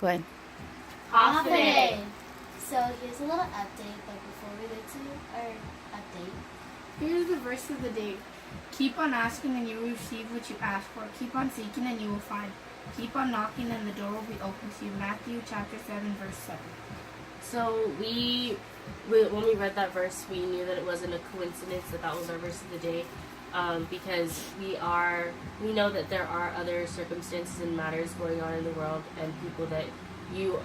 Go ahead. Hafa Day. So here's a little update, but before we get to our update, here's the verse of the day. Keep on asking and you will receive what you ask for. Keep on seeking and you will find. Keep on knocking and the door will be open to you. Matthew chapter 7 verse 7. So when we read that verse, we knew that it wasn't a coincidence that was our verse of the day, because we know that there are other circumstances and matters going on in the world and people that you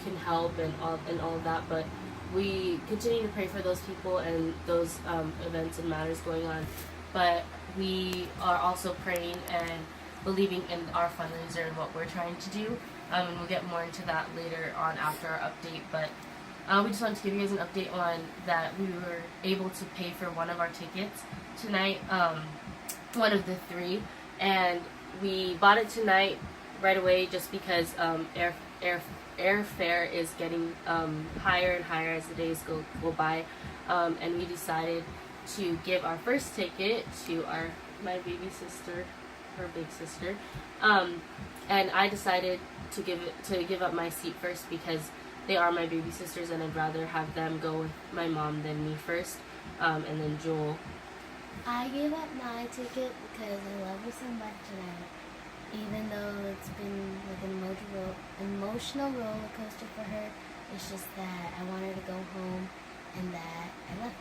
can help and all of that, but we continue to pray for those people and those events and matters going on. But we are also praying and believing in our fundraiser and what we're trying to do. And we'll get more into that later on after our update. But we just wanted to give you guys an update on that we were able to pay for one of our tickets tonight, one of the three. And we bought it tonight right away just because airfare is getting higher and higher as the days go by. And we decided to give our first ticket to my baby sister, her big sister, and I decided to give up my seat first because they are my baby sisters, and I'd rather have them go with my mom than me first, and then Joel. I gave up my ticket because I love her so much, and even though it's been like an emotional roller coaster for her, it's just that I want her to go home and that I love her.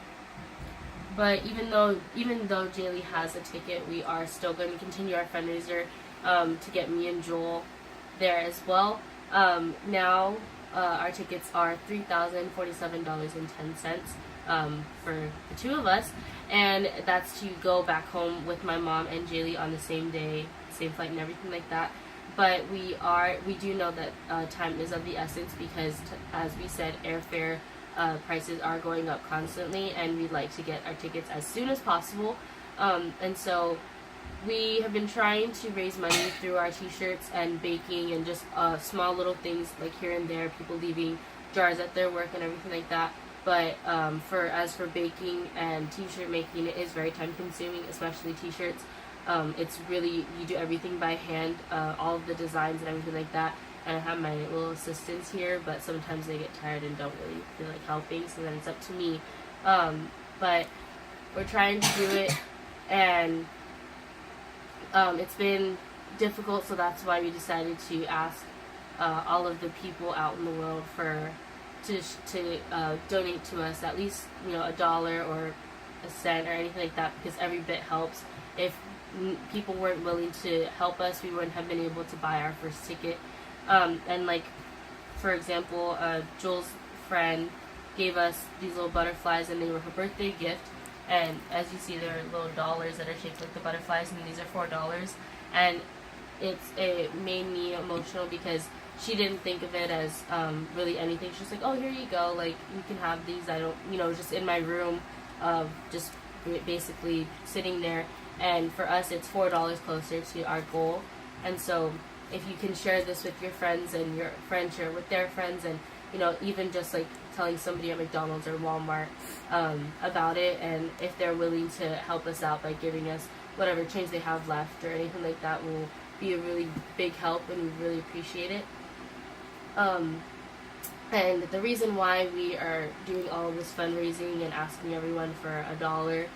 But even though Jaylee has a ticket, we are still going to continue our fundraiser to get me and Joel there as well. Now our tickets are $3,047.10 for the two of us, and that's to go back home with my mom and Jaylee on the same day, same flight and everything like that. But we do know that time is of the essence because, as we said, airfare prices are going up constantly, and we'd like to get our tickets as soon as possible. And so we have been trying to raise money through our t-shirts and baking and just small little things like here and there, people leaving jars at their work and everything like that. But as for baking and t-shirt making, it is very time consuming, especially t-shirts. It's really, you do everything by hand, all of the designs and everything like that. And I have my little assistants here, but sometimes they get tired and don't really feel like helping, so then it's up to me. But we're trying to do it, and it's been difficult, so that's why we decided to ask all of the people out in the world to donate to us at least $1 or a cent or anything like that, because every bit helps. If people weren't willing to help us, we wouldn't have been able to buy our first ticket. And like, for example, Joel's friend gave us these little butterflies, and they were her birthday gift. And as you see, they're little dollars that are shaped like the butterflies, and these are $4. And it made me emotional because she didn't think of it as really anything. She was like, "Oh, here you go. Like, you can have these. I don't, just in my room, just basically sitting there." And for us, it's $4 closer to our goal. And so, if you can share this with your friends and your friends share with their friends, and even just like telling somebody at McDonald's or Walmart about it, and if they're willing to help us out by giving us whatever change they have left or anything like that, will be a really big help, and we really appreciate it. And the reason why we are doing all of this fundraising and asking everyone for $1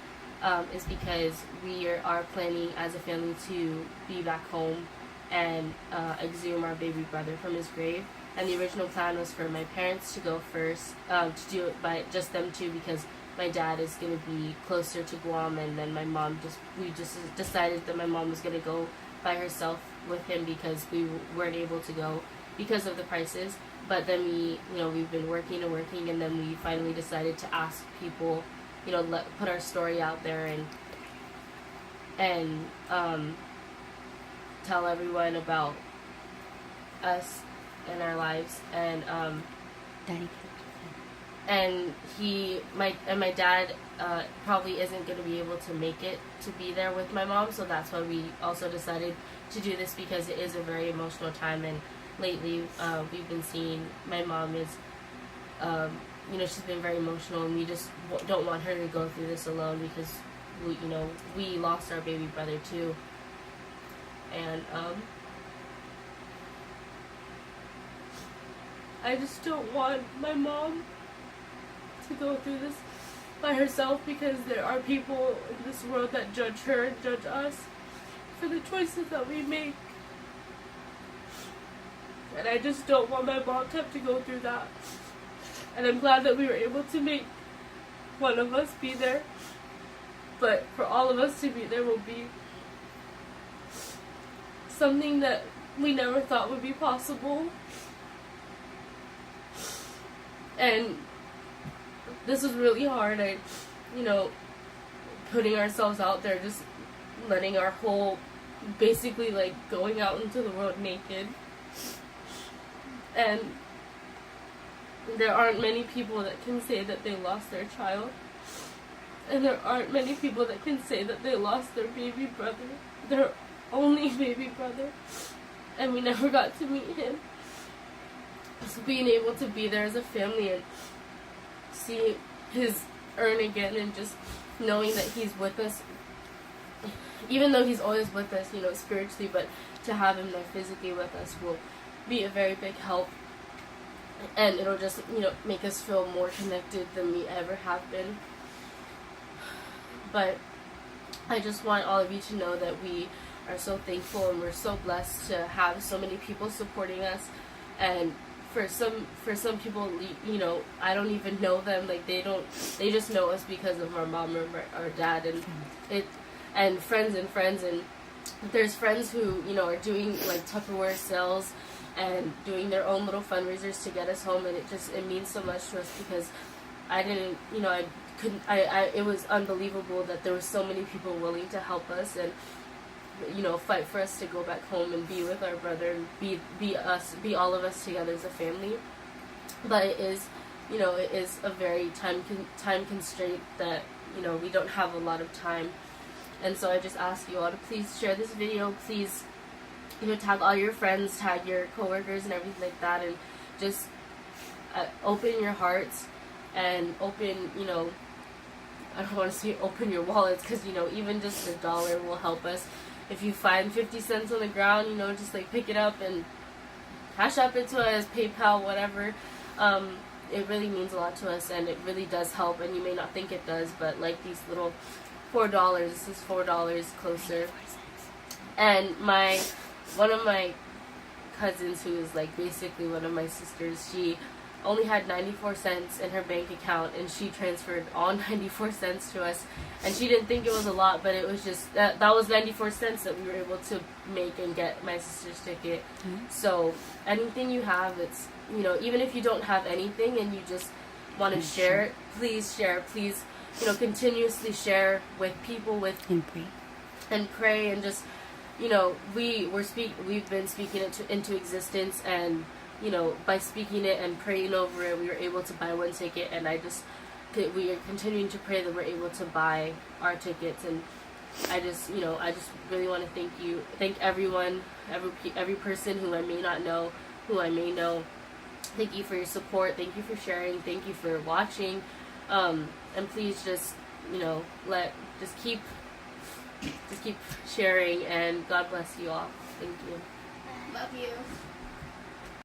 is because we are planning as a family to be back home and exhume our baby brother from his grave. And the original plan was for my parents to go first, to do it by just them two, because my dad is going to be closer to Guam, and then my mom we just decided that my mom was going to go by herself with him because we weren't able to go because of the prices. But then we've been working, and then we finally decided to ask people, put our story out there and tell everyone about us and our lives. And Daddy. and my dad probably isn't going to be able to make it to be there with my mom, so that's why we also decided to do this, because it is a very emotional time. And lately we've been seeing my mom is she's been very emotional, and we just don't want her to go through this alone, because we lost our baby brother too. And I just don't want my mom to go through this by herself, because there are people in this world that judge her and judge us for the choices that we make. And I just don't want my mom to have to go through that. And I'm glad that we were able to make one of us be there. But for all of us to be there will be something that we never thought would be possible. And this was really hard. Putting ourselves out there, just letting our whole, basically like going out into the world naked. And there aren't many people that can say that they lost their child. And there aren't many people that can say that they lost their baby brother, their only baby brother. And we never got to meet him. So being able to be there as a family and see his urn again, and just knowing that he's with us, even though he's always with us, spiritually, but to have him there physically with us will be a very big help. And it'll just, make us feel more connected than we ever have been. But I just want all of you to know that we are so thankful and we're so blessed to have so many people supporting us. And for some people, I don't even know them. Like, they just know us because of our mom or our dad, and friends, and there's friends who, are doing like Tupperware sales and doing their own little fundraisers to get us home, and it means so much to us, because it was unbelievable that there were so many people willing to help us and fight for us to go back home and be with our brother and be all of us together as a family. But it is a very time constraint that we don't have a lot of time. And so I just ask you all to please share this video. Please tag all your friends, tag your coworkers and everything like that, and just open your hearts and open, I don't want to say open your wallets, because even just $1 will help us. If you find 50 cents on the ground, just like pick it up and cash up it to us, PayPal, whatever. It really means a lot to us, and it really does help. And you may not think it does, but like these little $4, this is $4 closer. And one of my cousins, who is like basically one of my sisters, she only had 94 cents in her bank account, and she transferred all 94 cents to us. And she didn't think it was a lot, but it was just that was 94 cents that we were able to make and get my sister's ticket. So anything you have, it's even if you don't have anything and you just want to share it, please share. Please continuously share with people, and pray, and just we've been speaking it into existence, and by speaking it and praying over it, we were able to buy one ticket. And we are continuing to pray that we're able to buy our tickets. And I just really want to thank everyone, every person who I may not know, who I may know. Thank you for your support. Thank you for sharing. Thank you for watching. And please just keep sharing, and God bless you all. Thank you. Love you.